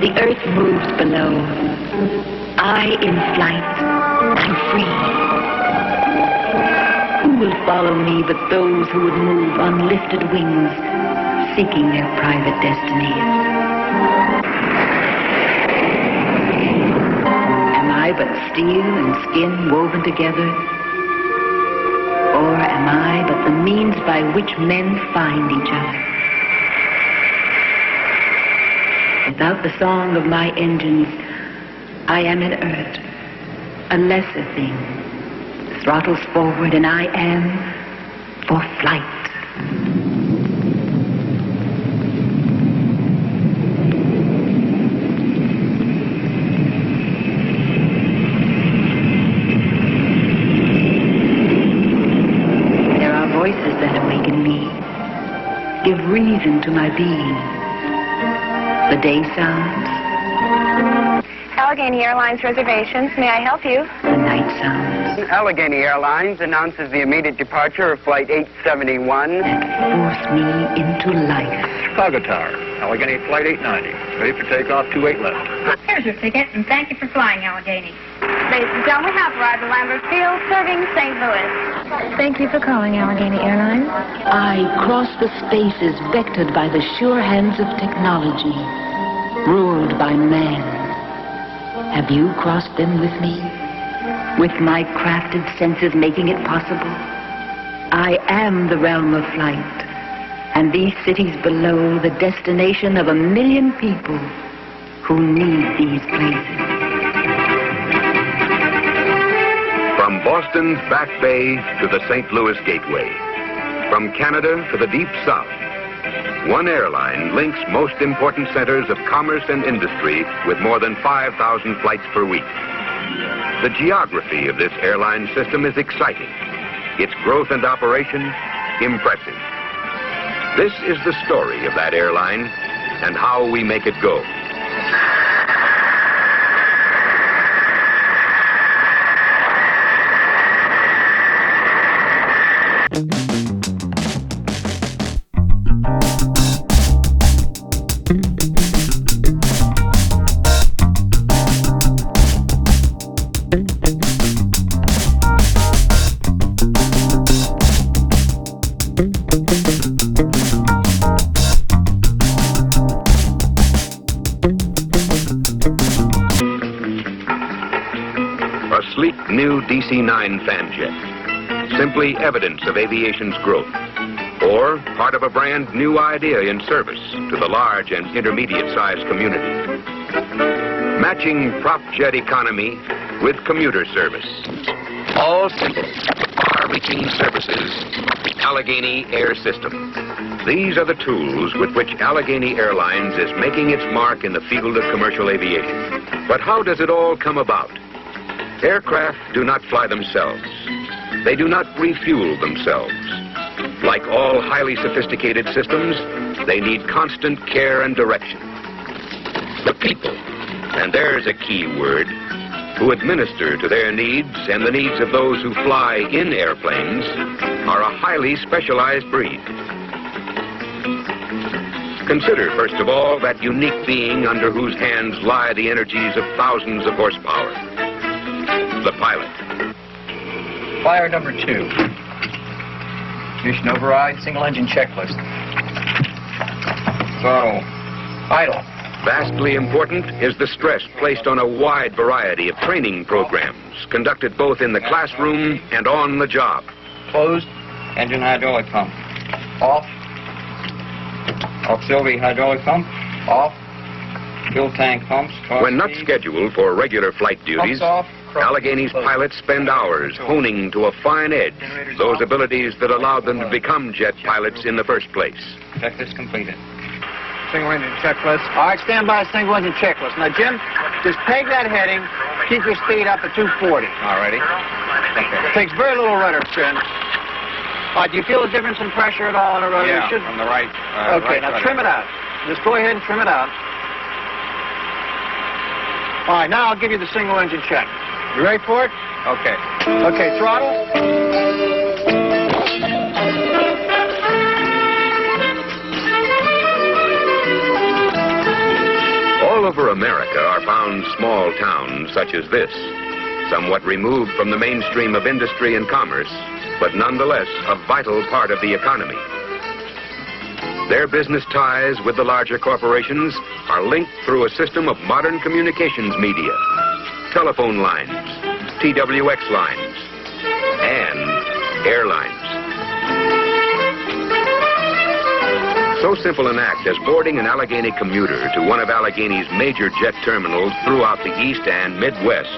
The earth moves below. I in flight. I'm free. Who will follow me but those who would move on lifted wings, seeking their private destinies? Am I but steel and skin woven together? Or am I but the means by which men find each other? Without the song of my engines, I am inert, a lesser thing. Throttles forward and I am for flight. There are voices that awaken me, give reason to my being. The day sounds. Allegheny Airlines Reservations, may I help you? The night sounds. Allegheny Airlines announces the immediate departure of Flight 871. That force me into life. Chicago Tower, Allegheny Flight 890. Ready for takeoff, 28 left. Here's your ticket, and thank you for flying Allegheny. Ladies and gentlemen, we have arrived at Lambert Field, serving St. Louis. Thank you for calling Allegheny Airlines. I cross the spaces vectored by the sure hands of technology, ruled by man. Have you crossed them with me? With my crafted senses making it possible? I am the realm of flight, and these cities below the destination of 1 million people who need these places. From Boston's Back Bay to the St. Louis Gateway, from Canada to the Deep South, one airline links most important centers of commerce and industry with more than 5,000 flights per week. The geography of this airline system is exciting. Its growth and operation, impressive. This is the story of that airline and how we make it go. A sleek new DC-9 fanjet, simply evidence of aviation's growth, or part of a brand new idea in service to the large and intermediate-sized community. Matching prop jet economy with commuter service. All simple, far-reaching services, the Allegheny Air System. These are the tools with which Allegheny Airlines is making its mark in the field of commercial aviation. But how does it all come about? Aircraft do not fly themselves. They do not refuel themselves. Like all highly sophisticated systems, they need constant care and direction. The people, and there's a key word, who administer to their needs and the needs of those who fly in airplanes, are a highly specialized breed. Consider, first of all, that unique being under whose hands lie the energies of thousands of horsepower. The pilot. Flyer number 2. Mission override, single engine checklist. Throttle. Idle. Vastly important is the stress placed on a wide variety of training programs conducted both in the classroom and on the job. Closed. Engine hydraulic pump. Off. Auxiliary hydraulic pump. Off. Fuel tank pumps. When not scheduled for regular flight duties, Allegheny's pilots spend hours honing to a fine edge those abilities that allowed them to become jet pilots in the first place. Checklist completed. Single engine checklist. All right, stand by, single engine checklist. Now, Jim, just peg that heading. Keep your speed up at 240. All righty. Okay. Takes very little rudder spin. All right, do you feel the difference in pressure at all on the rudder? Yeah, on the right. Okay, right now rudder. trim it out. Just go ahead and trim it out. All right, now I'll give you the single engine check. You ready for it? Okay. Okay, throttle. All over America are found small towns such as this, somewhat removed from the mainstream of industry and commerce, but nonetheless a vital part of the economy. Their business ties with the larger corporations are linked through a system of modern communications media, telephone lines, TWX lines, and airlines. So simple an act as boarding an Allegheny commuter to one of Allegheny's major jet terminals throughout the East and Midwest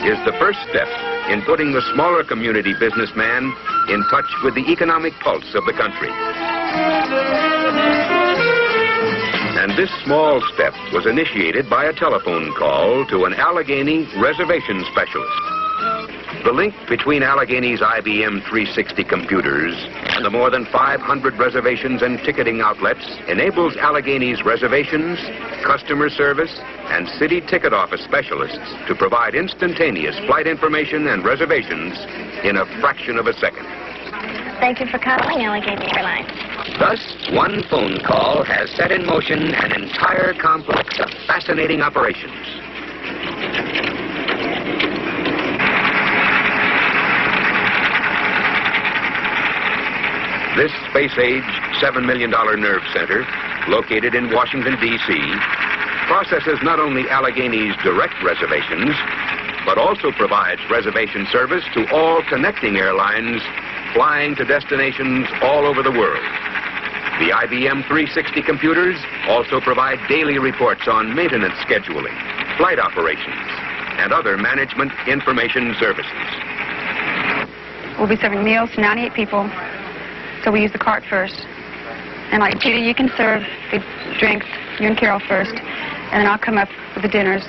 is the first step in putting the smaller community businessman in touch with the economic pulse of the country. And this small step was initiated by a telephone call to an Allegheny reservation specialist. The link between Allegheny's IBM 360 computers and the more than 500 reservations and ticketing outlets enables Allegheny's reservations, customer service, and city ticket office specialists to provide instantaneous flight information and reservations in a fraction of a second. Thank you for calling Allegheny Airlines. Thus, one phone call has set in motion an entire complex of fascinating operations. This space-age, $7 million nerve center, located in Washington, D.C., processes not only Allegheny's direct reservations, but also provides reservation service to all connecting airlines flying to destinations all over the world. The IBM 360 computers also provide daily reports on maintenance scheduling, flight operations, and other management information services. We'll be serving meals to 98 people, so we use the cart first. And like Peter, you can serve the drinks, you and Carol first, and then I'll come up with the dinners.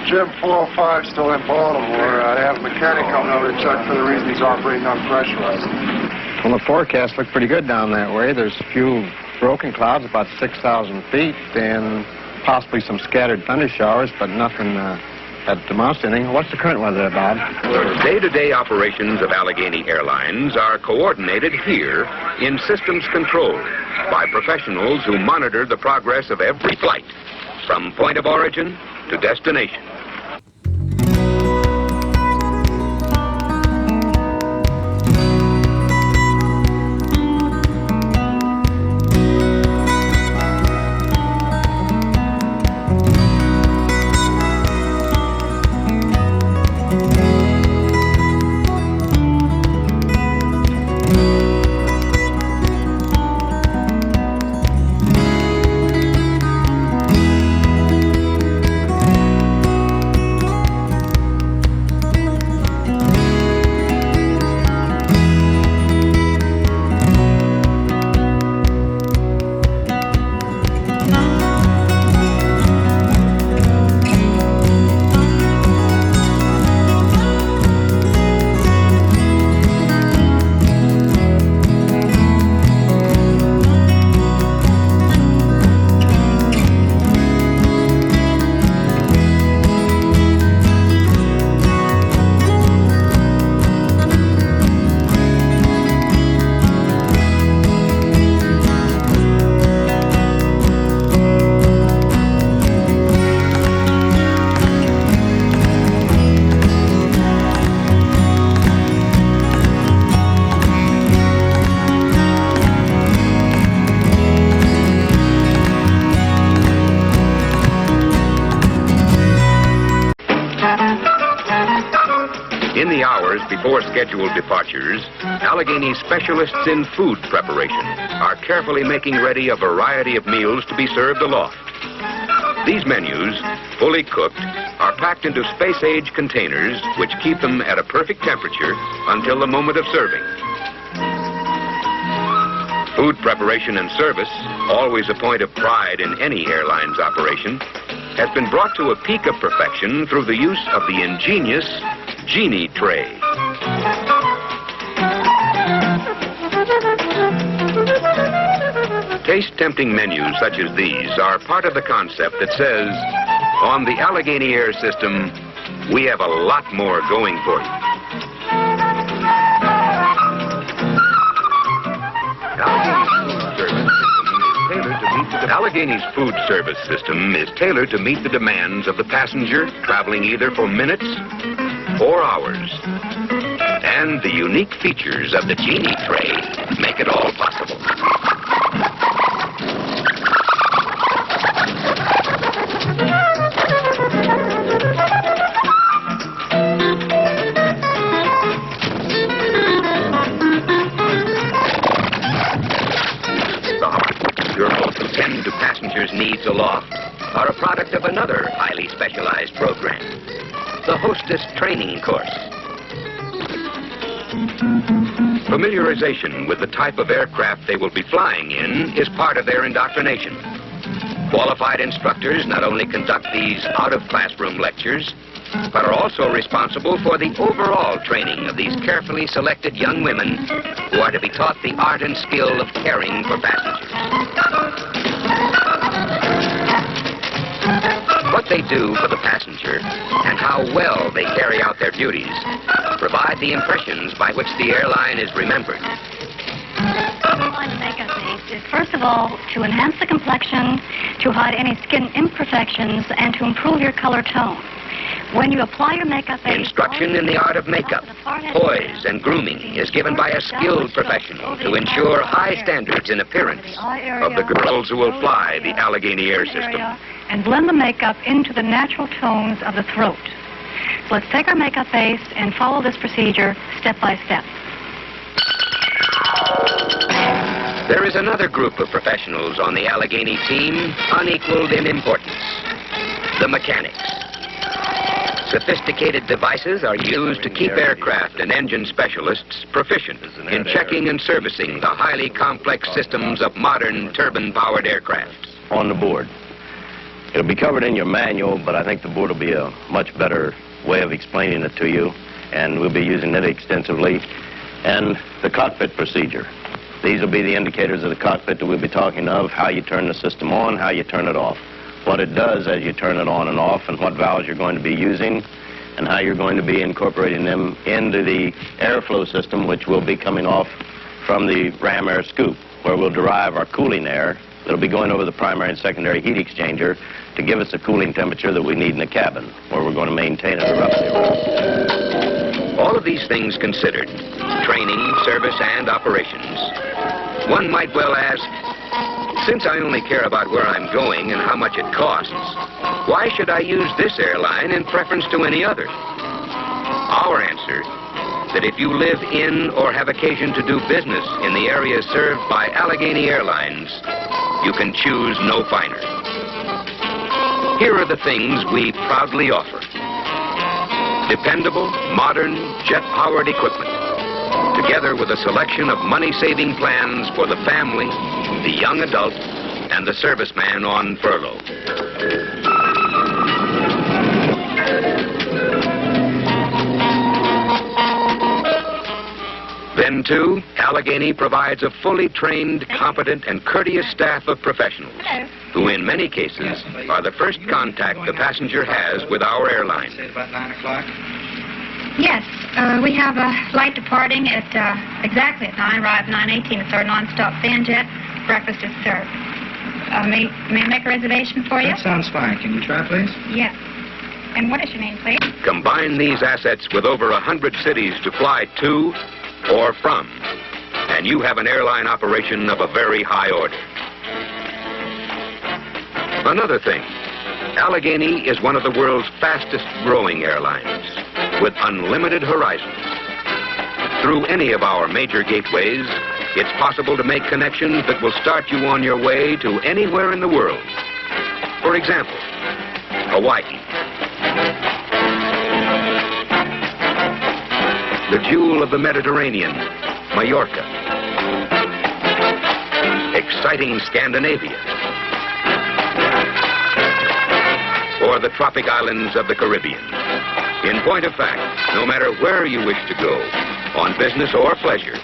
Jim 405 still in Baltimore. I have a mechanic coming over to check for the reason he's operating unpressurized. Well, the forecast looked pretty good down that way. There's a few broken clouds, about 6,000 feet, and possibly some scattered thunder showers, but nothing that amounts to anything. What's the current weather there, Bob? The day-to-day operations of Allegheny Airlines are coordinated here in systems control by professionals who monitor the progress of every flight from point of origin to destination. In the hours before scheduled departures, Allegheny specialists in food preparation are carefully making ready a variety of meals to be served aloft. These menus, fully cooked, are packed into space-age containers which keep them at a perfect temperature until the moment of serving. Food preparation and service, always a point of pride in any airline's operation, has been brought to a peak of perfection through the use of the ingenious Genie tray. Taste-tempting menus such as these are part of the concept that says, on the Allegheny Air System, we have a lot more going for you. Allegheny food service is tailored to meet the Allegheny's food service system is tailored to meet the demands of the passenger traveling either for minutes or hours. And the unique features of the Genie tray make it all possible. The girls who tend to passengers' needs aloft are a product of another highly specialized program, the Hostess training course. Familiarization with the type of aircraft they will be flying in is part of their indoctrination. Qualified instructors not only conduct these out-of-classroom lectures, but are also responsible for the overall training of these carefully selected young women who are to be taught the art and skill of caring for passengers. What they do for the passenger and how well they carry out their duties provide the impressions by which the airline is remembered. The makeup base is, first of all, to enhance the complexion, to hide any skin imperfections, and to improve your color tone. When you apply your makeup base... Instruction in the art of makeup, poise, and grooming is given by a skilled professional to ensure high standards in appearance of the girls who will fly the Allegheny Air System. And blend the makeup into the natural tones of the throat. So let's take our makeup base and follow this procedure step by step. There is another group of professionals on the Allegheny team unequaled in importance: the mechanics. Sophisticated devices are used to keep aircraft and engine specialists proficient in checking and servicing the highly complex systems of modern turbine-powered aircraft. On the board. It'll be covered in your manual, but I think the board will be a much better way of explaining it to you, and we'll be using it extensively. And the cockpit procedure. These will be the indicators of the cockpit that we'll be talking of, how you turn the system on, how you turn it off, what it does as you turn it on and off, and what valves you're going to be using, and how you're going to be incorporating them into the airflow system, which will be coming off from the ram air scoop, where we'll derive our cooling air that'll be going over the primary and secondary heat exchanger to give us the cooling temperature that we need in the cabin, where we're going to maintain it roughly around. All of these things considered, training, service, and operations, one might well ask, since I only care about where I'm going and how much it costs, why should I use this airline in preference to any other? Our answer, that if you live in or have occasion to do business in the area served by Allegheny Airlines, you can choose no finer. Here are the things we proudly offer: dependable, modern, jet-powered equipment, together with a selection of money-saving plans for the family, the young adult, and the serviceman on furlough. Then, too, Allegheny provides a fully trained, competent, and courteous staff of professionals who, in many cases, are the first contact the passenger has with our airline. About 9 o'clock. Yes, we have a flight departing at exactly at 9, arrive 9:18. It's our non-stop fan jet. Breakfast is served. May I make a reservation for you? That sounds fine. Can you try, please? Yes. And what is your name, please? Combine these assets with over 100 cities to fly to or from, and you have an airline operation of a very high order. Another thing, Allegheny is one of the world's fastest growing airlines, with unlimited horizons. Through any of our major gateways, it's possible to make connections that will start you on your way to anywhere in the world. For example, Hawaii, the jewel of the Mediterranean, Mallorca, exciting Scandinavia, or the tropic islands of the Caribbean. In point of fact, no matter where you wish to go, on business or pleasure,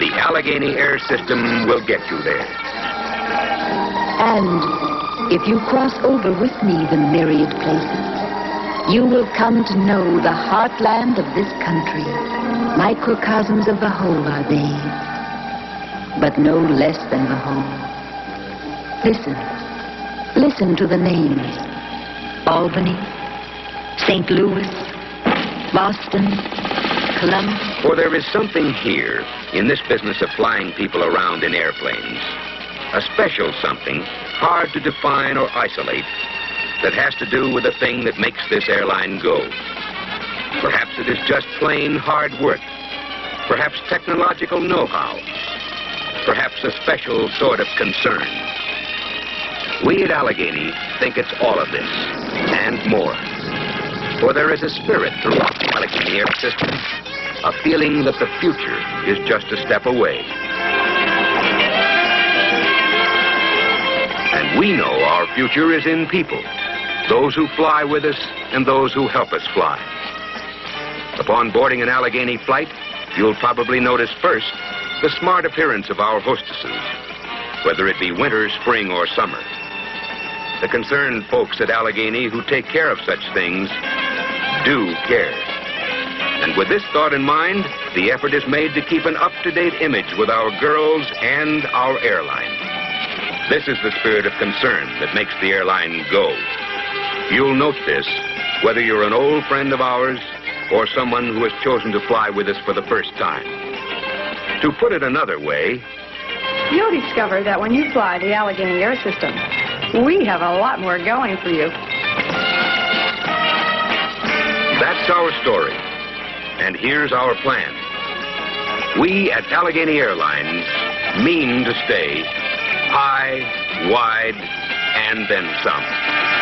the Allegheny Air System will get you there. And if you cross over with me the myriad places, you will come to know the heartland of this country. Microcosms of the whole are they, but no less than the whole. Listen. Listen to the names. Albany, St. Louis, Boston, Columbus. For there is something here in this business of flying people around in airplanes, a special something hard to define or isolate that has to do with the thing that makes this airline go. Perhaps it is just plain hard work. Perhaps technological know-how. Perhaps a special sort of concern. We at Allegheny think it's all of this and more. For there is a spirit throughout the Allegheny Air System, a feeling that the future is just a step away. And we know our future is in people, those who fly with us and those who help us fly. Upon boarding an Allegheny flight, you'll probably notice first the smart appearance of our hostesses, whether it be winter, spring, or summer. The concerned folks at Allegheny who take care of such things do care. And with this thought in mind, the effort is made to keep an up-to-date image with our girls and our airline. This is the spirit of concern that makes the airline go. You'll note this, whether you're an old friend of ours or someone who has chosen to fly with us for the first time. To put it another way, You'll discover that when you fly the Allegheny Air System, we have a lot more going for you. that's our story. And here's our plan. We at Allegheny Airlines mean to stay high, wide, and then some.